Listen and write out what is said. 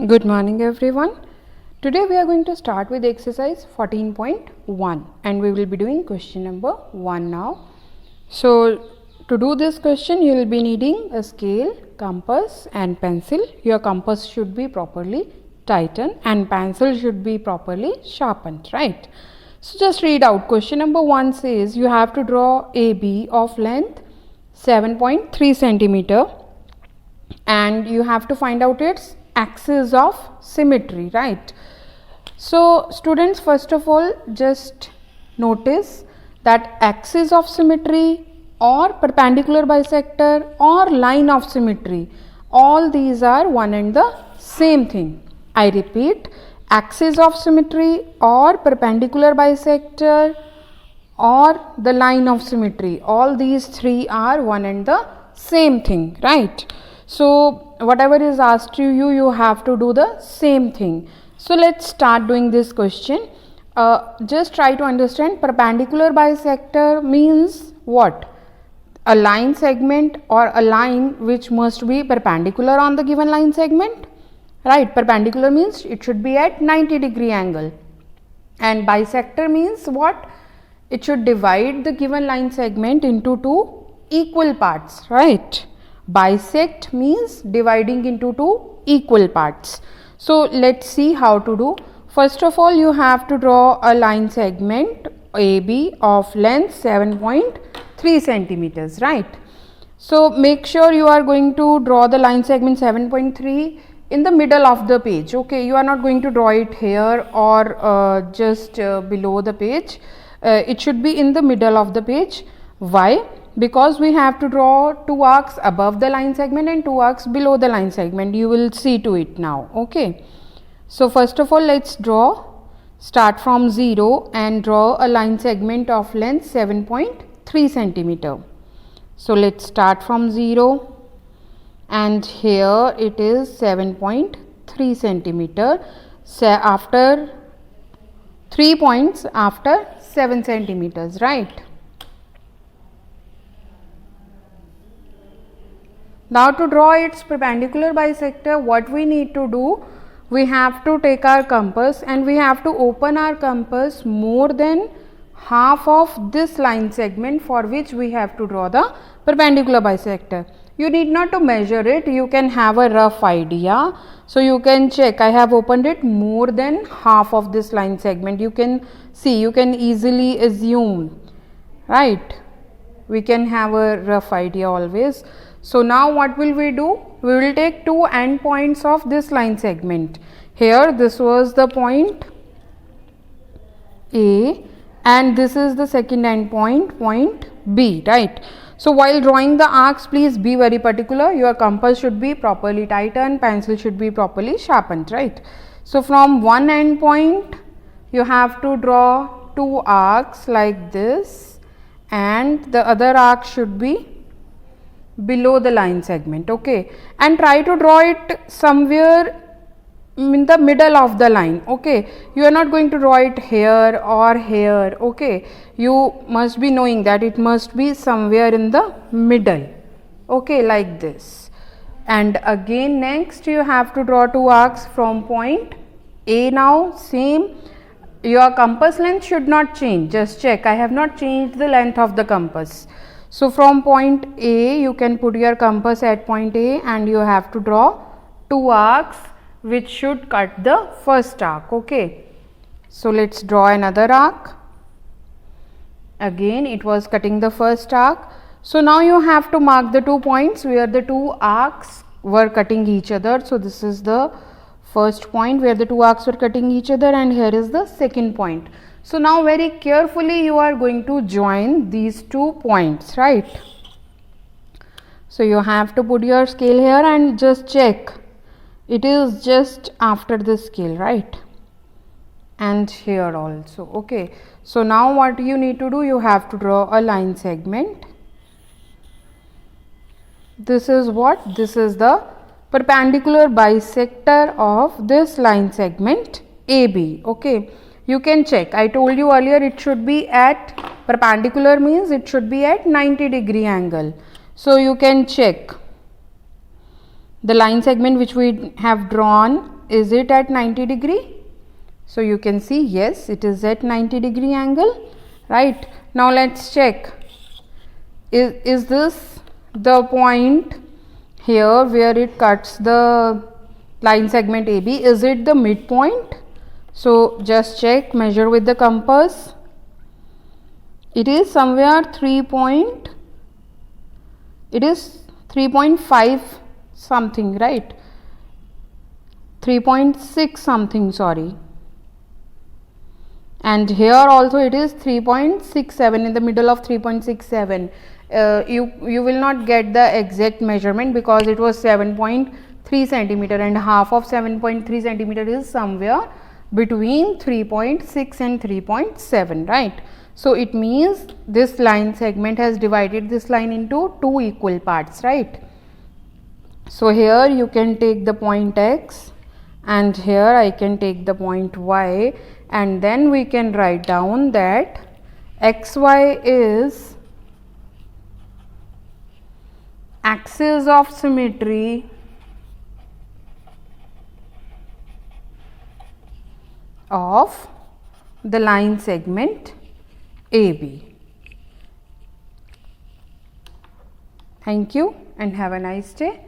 Good morning everyone. Today we are going to start with exercise 14.1 and we will be doing question number 1 now. So to do this question you will be needing a scale, compass and pencil. Your compass should be properly tightened and pencil should be properly sharpened, right? So just read out. Question number 1 says you have to draw AB of length 7.3 centimeter and you have to find out its axis of symmetry, right? So students, first of all just notice that axis of symmetry or perpendicular bisector or line of symmetry, all these are one and the same thing. I repeat, axis of symmetry or perpendicular bisector or the line of symmetry, all these three are one and the same thing, right? So whatever is asked to you, you have to do the same thing. So let's start doing this question. Just try to understand. Perpendicular bisector means what? A line segment or a line which must be perpendicular on the given line segment, right? Perpendicular means it should be at 90-degree angle, and bisector means what? It should divide the given line segment into two equal parts, right? Bisect means dividing into two equal parts. So let's see how to do. First of all, you have to draw a line segment AB of length 7.3 centimeters, right? So make sure you are going to draw the line segment 7.3 in the middle of the page. Okay, you are not going to draw it here or just below the page. It should be in the middle of the page. Why? Because we have to draw two arcs above the line segment and two arcs below the line segment. You will see to it now. Okay. So first of all, let's draw. Start from 0 and draw a line segment of length 7.3 centimeter. So let's start from 0 and here it is 7.3 centimeter. After 3 points after 7 centimeters, right? Now to draw its perpendicular bisector, what we need to do, we have to take our compass and we have to open our compass more than half of this line segment for which we have to draw the perpendicular bisector. You need not to measure it, you can have a rough idea. So you can check, I have opened it more than half of this line segment. You can see, you can easily assume, right? We can have a rough idea always. So now what will we do? We will take two end points of this line segment. Here this was the point A and this is the second end point, point B, right? So while drawing the arcs, please be very particular. Your compass should be properly tightened, pencil should be properly sharpened, right? So from one end point, you have to draw two arcs like this and the other arc should be below the line segment, okay, and try to draw it somewhere in the middle of the line, okay. You are not going to draw it here or here, okay. You must be knowing that it must be somewhere in the middle, okay, like this. And again next you have to draw two arcs from point A. Now same, your compass length should not change, just check, I have not changed the length of the compass. So from point A, you can put your compass at point A and you have to draw two arcs which should cut the first arc, okay. So let's draw another arc. Again it was cutting the first arc. So now you have to mark the 2 points where the two arcs were cutting each other. So this is the first point where the two arcs were cutting each other and here is the second point. So now very carefully you are going to join these 2 points, right? So you have to put your scale here and just check. It is just after the scale, right? And here also, okay. So now what you need to do, you have to draw a line segment. This is what? This is the perpendicular bisector of this line segment AB, okay. You can check, I told you earlier it should be at, perpendicular means it should be at 90-degree angle. So you can check the line segment which we have drawn is it at 90 degree? So you can see yes, it is at 90 degree angle, right? Now let's check. Is this the point here where it cuts the line segment AB? Is it the midpoint? So just check, measure with the compass. It is somewhere 3.5 something, right? 3.6 something, sorry. And here also it is 3.67, in the middle of 3.67. You will not get the exact measurement because it was 7.3 centimeter, and half of 7.3 centimeter is somewhere between 3.6 and 3.7, right? So it means this line segment has divided this line into two equal parts, right? So here you can take the point X and here I can take the point Y, and then we can write down that XY is axis of symmetry of the line segment AB. Thank you and have a nice day.